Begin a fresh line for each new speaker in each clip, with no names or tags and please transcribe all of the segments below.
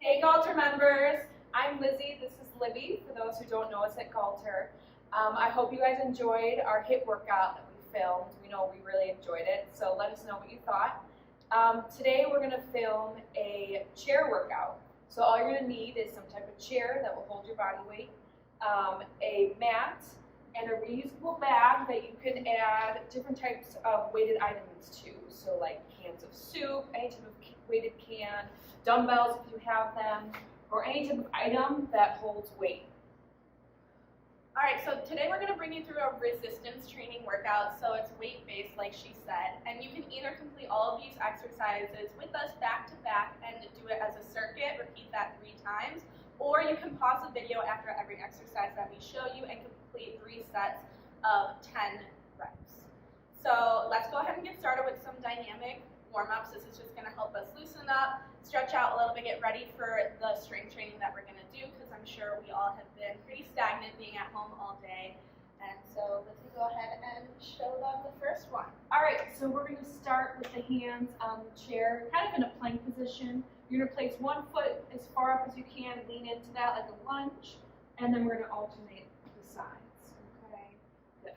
Hey Galter members, I'm Lizzie, this is Libby, for those who don't know us at Galter. I hope you guys enjoyed our HIIT workout that we filmed. We know we really enjoyed it, so let us know what you thought. Today we're going to film a chair workout. So all you're going to need is some type of chair that will hold your body weight, a mat, and a reusable bag that you can add different types of weighted items to. So like cans of soup, any type of weighted can, dumbbells if you have them, or any type of item that holds weight.
All right, so today we're going to bring you through a resistance training workout. So it's weight-based, like she said, and you can either complete all of these exercises with us back to back and do it as a circuit, repeat that 3 times, or you can pause the video after every exercise that we show you and complete 3 sets of 10 reps. So let's go ahead and get started with some dynamic warm-ups. This is just going to help us loosen up, stretch out a little bit, get ready for the strength training that we're going to do, because I'm sure we all have been pretty stagnant being at home all day. And so let's go ahead and show them the first one.
All right, so we're going to start with the hands on the chair, kind of in a plank position. You're going to place one foot as far up as you can, lean into that like a lunge, and then we're going to alternate the sides. Okay.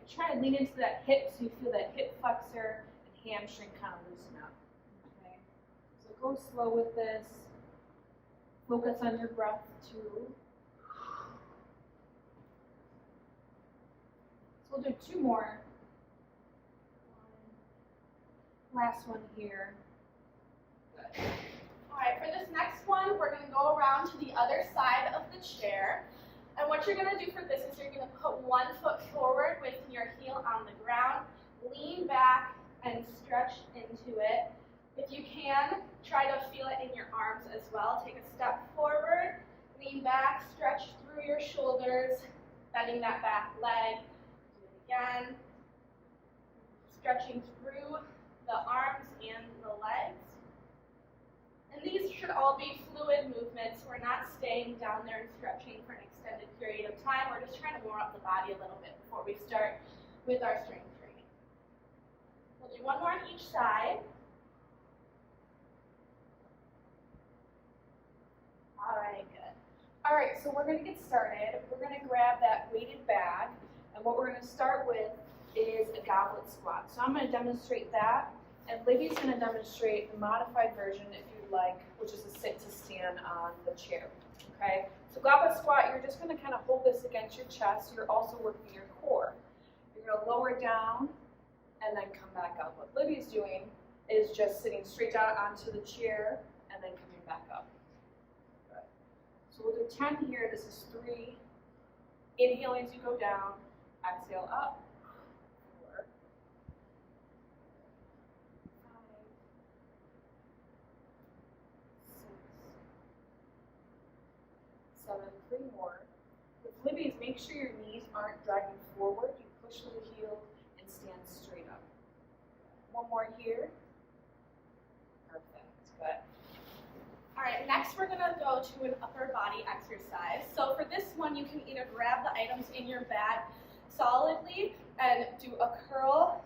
Try to lean into that hip so you feel that hip flexor and hamstring kind of loosen up. Okay. So go slow with this. Focus on your breath too. So we'll do 2 more. Last one here. Good.
All right, for this next one, we're going to go around to the other side of the chair. And what you're going to do for this is you're going to put one foot forward with your heel on the ground, lean back and stretch into it. If you can, try to feel it in your arms as well. Take a step forward, lean back, stretch through your shoulders, bending that back leg. Do it again. Stretching through the arms and the legs. And these should all be fluid movements. We're not staying down there and stretching for an extended period of time. We're just trying to warm up the body a little bit before we start with our strength training. We'll do 1 more on each side. All right, good.
All right, so we're going to get started. We're going to grab that weighted bag, and what we're going to start with is a goblet squat. So I'm going to demonstrate that, and Libby's going to demonstrate the modified version, if you'd like, which is a sit to stand on the chair. Okay? So goblet squat, you're just going to kind of hold this against your chest. You're also working your core. You're going to lower down and then come back up. What Libby's doing is just sitting straight down onto the chair and then coming back up. Good. So we'll do 10 here. This is 3. Inhale as you go down. Exhale up. 4. 5. 6. 7. 3 more. With Libby's, make sure your knees aren't dragging forward. You push through the heel and stand straight up. 1 more here. Perfect. Good.
All right, next we're going to go to an upper body exercise. So for this one, you can either grab the items in your bag solidly and do a curl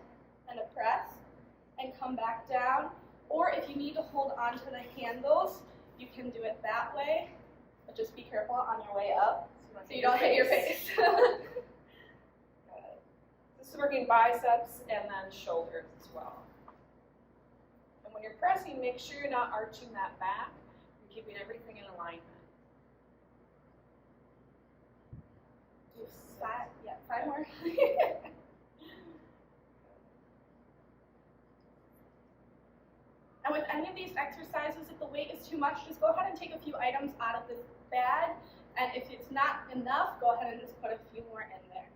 and a press and come back down, or if you need to hold on to the handles, you can do it that way, but just be careful on your way up so you don't hit your face.
This is working biceps and then shoulders as well. And when you're pressing, make sure you're not arching that back. You're keeping everything in alignment.
Do 5 more. And with any of these exercises, if the weight is too much, just go ahead and take a few items out of this bag. And if it's not enough, go ahead and just put a few more in there.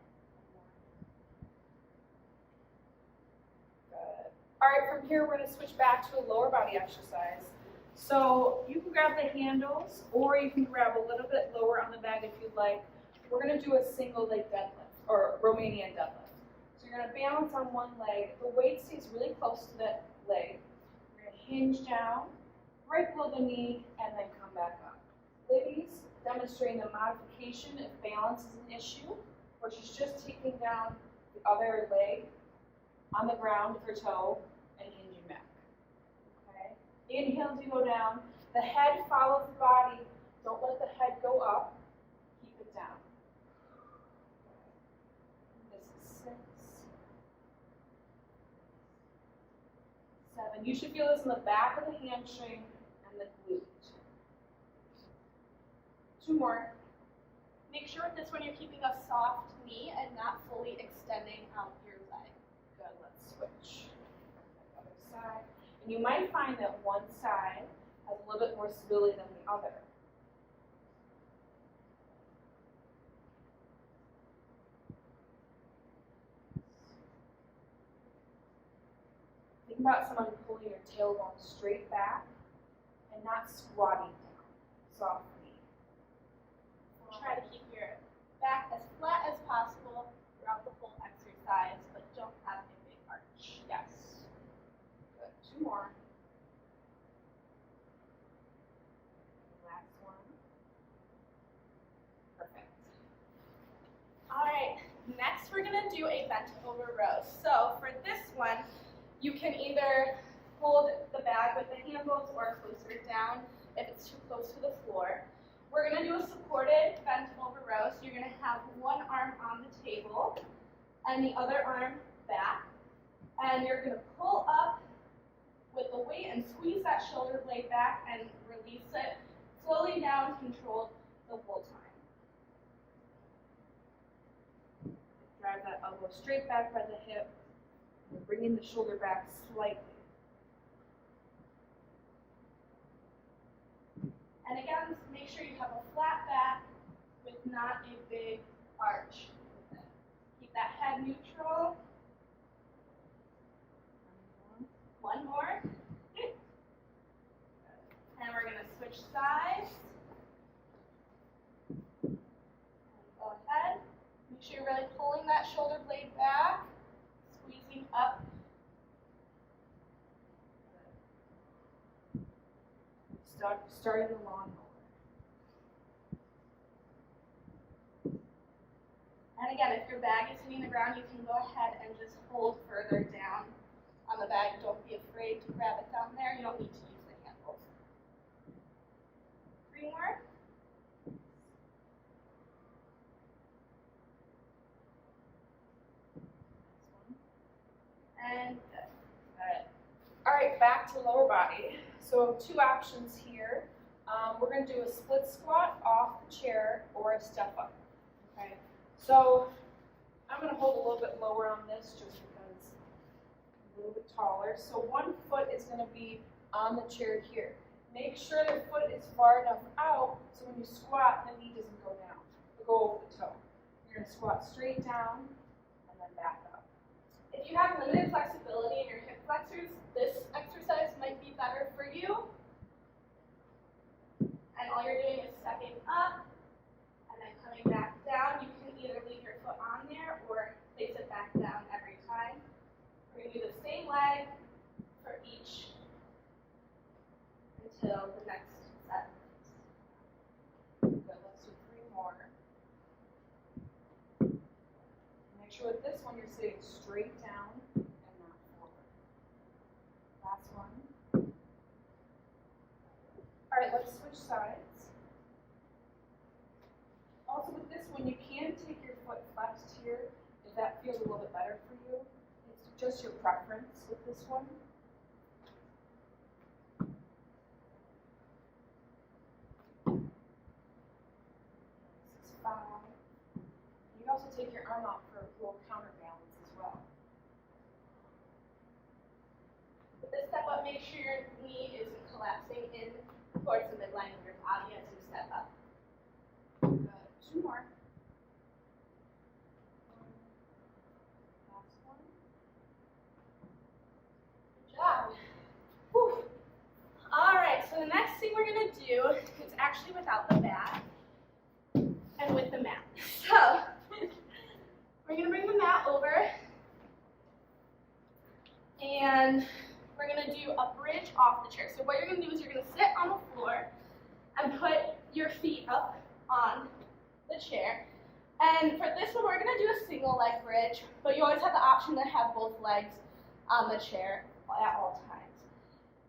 Good. All right, from here we're going to switch back to a lower body exercise. So you can grab the handles, or you can grab a little bit lower on the bag if you'd like. We're going to do a single leg deadlift, or Romanian deadlift. So you're going to balance on one leg. The weight stays really close to that leg. You're going to hinge down, right below the knee, and then come back up. Libby's demonstrating the modification if balance is an issue, where she's just taking down the other leg on the ground with her toe and hinging back. Okay? Inhale as you go down. The head follows the body Don't let the head go up. Keep it down. This is 6, 7. You should feel this in the back of the hamstring and the glute. 2 more.
Make sure with this one you're keeping a soft knee and not fully extending out your leg.
Good, let's switch. Other side. And you might find that one side has a little bit more stability than the other. Think about someone pulling your tailbone straight back and not squatting down. Soft knee.
Try to keep your back as flat as possible throughout the whole exercise, but don't have a big arch.
Yes. Good. 2 more. Last one. Perfect.
All right, next we're gonna do a bent over row. So for this one, you can either hold the bag with the handles or closer down if it's too close to the floor. We're gonna do a supported bent over row. So you're gonna have one arm on the table and the other arm back. And you're gonna pull up with the weight and squeeze that shoulder blade back and release it slowly down, controlled the whole time.
Drive that elbow straight back by the hip. And bringing the shoulder back slightly.
And again, just make sure you have a flat back with not a big arch with it. Keep that head neutral. One more. And we're going to switch sides. And go ahead. Make sure you're really pulling that shoulder blade back, squeezing up.
Starting the lawnmower.
And again, if your bag is hitting the ground, you can go ahead and just hold further down on the bag. Don't be afraid to grab it down there. You don't need to use the handles. 3 more. And good.
All right, back to lower body. So 2 options here. We're going to do a split squat off the chair or a step up. Okay. So I'm going to hold a little bit lower on this just because I'm a little bit taller. So one foot is going to be on the chair here. Make sure the foot is far enough out so when you squat, the knee doesn't go down. It'll go over the toe. You're going to squat straight down and then back up.
If you have limited flexibility in your hip flexors, this exercise might be better for you. And all you're doing is stepping up and then coming back down. You can either leave your foot on there or place it back down every time. We're going to do the same leg for each until the next set.
Good, let's do 3 more. Make sure with this one you're sitting straight down and not forward. Last one. All right, let's switch sides. Also with this one, you can take your foot flexed here if that feels a little bit better for you. It's just your preference with this one. This is 5. You can also take your arm out for a little counterbalance as well.
With this step up, make sure your knee isn't collapsing in towards the midline of your body as you step up.
Good. 2 more. Last one.
Good job. Whew. All right, so the next thing we're going to do is actually without the bag and with the mat. So we're going to bring the mat over and we're going to do a bridge off the chair. So what you're going to do is you're going to sit on the floor and put your feet up on the chair. And for this one, we're going to do a single leg bridge, but you always have the option to have both legs on the chair at all times.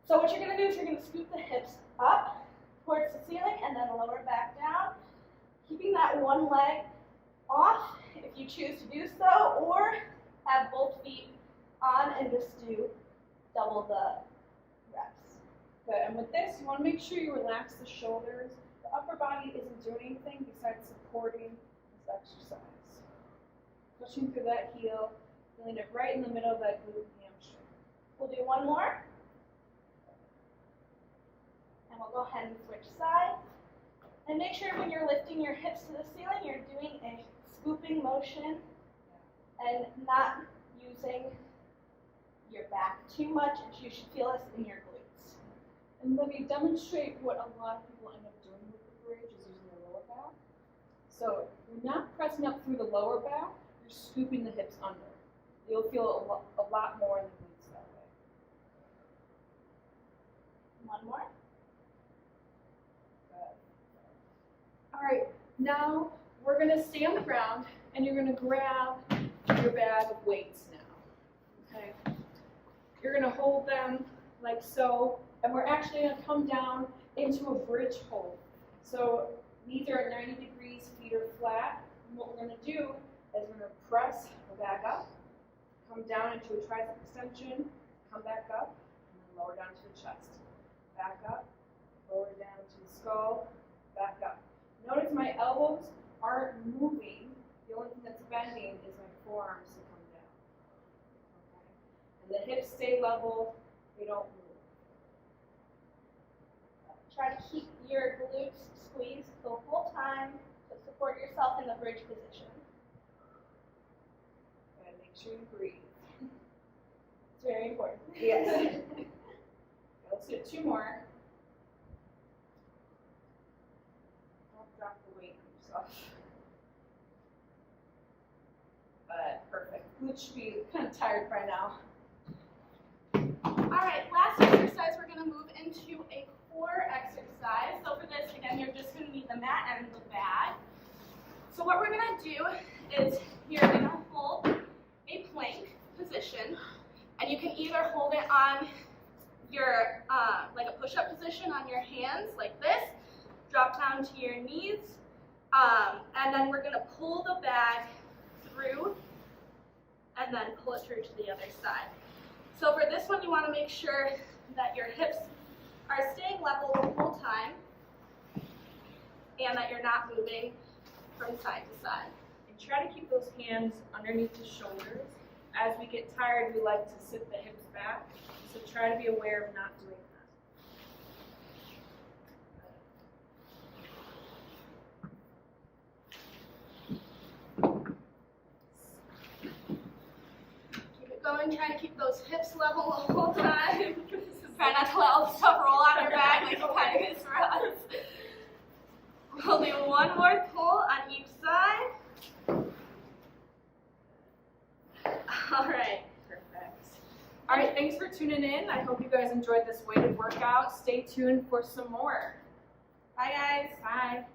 So what you're going to do is you're going to scoop the hips up towards the ceiling and then lower back down. Keeping that one leg off if you choose to do so, or have both feet on and just do double the reps.
Good, and with this, you want to make sure you relax the shoulders. The upper body isn't doing anything besides supporting this exercise. Pushing through that heel, feeling it right in the middle of that glute hamstring.
We'll do one more. And we'll go ahead and switch sides. And make sure when you're lifting your hips to the ceiling, you're doing a scooping motion and not using your back too much. You should feel this in your glutes.
And Libby, demonstrate what a lot of people end up doing with the bridge is using their lower back. So you're not pressing up through the lower back, you're scooping the hips under. You'll feel a lot more in the glutes that way.
One more.
All right, now we're going to stay on the ground and you're going to grab your bag of weights now. Okay? You're going to hold them like so, and we're actually going to come down into a bridge hold. So knees are at 90 degrees, feet are flat. And what we're going to do is we're going to press the bag up, come down into a tricep extension, come back up, and then lower down to the chest. Back up, lower down to the skull, back up. Notice my elbows aren't moving. The only thing that's bending is my forearms to come down. Okay? And the hips stay level, they don't move.
Try to keep your glutes squeezed the whole time to support yourself in the bridge position.
And make sure you breathe.
It's very important.
Yes. Okay, let's do 2 more. Drop the weight on yourself. Perfect. Glutes should be kind of tired by now.
All right, last exercise, we're going to move into a core exercise. So for this, again, you're just going to need the mat and the bag. So what we're going to do is you're going to hold a plank position, and you can either hold it on your, like a push-up position on your hands, like this, drop down to your knees, and then we're going to pull the bag through and then pull it through to the other side. So for this one, you want to make sure that your hips are staying level the whole time and that you're not moving from side to side.
And try to keep those hands underneath the shoulders. As we get tired, we like to sit the hips back, so try to be aware of not doing
Going, try to keep those hips level the whole time. Try not to let all the stuff roll on your back like it kind of is for us. We'll do one more pull on each side. All right.
Perfect. All right, thanks for tuning in. I hope you guys enjoyed this weighted workout. Stay tuned for some more.
Bye, guys.
Bye.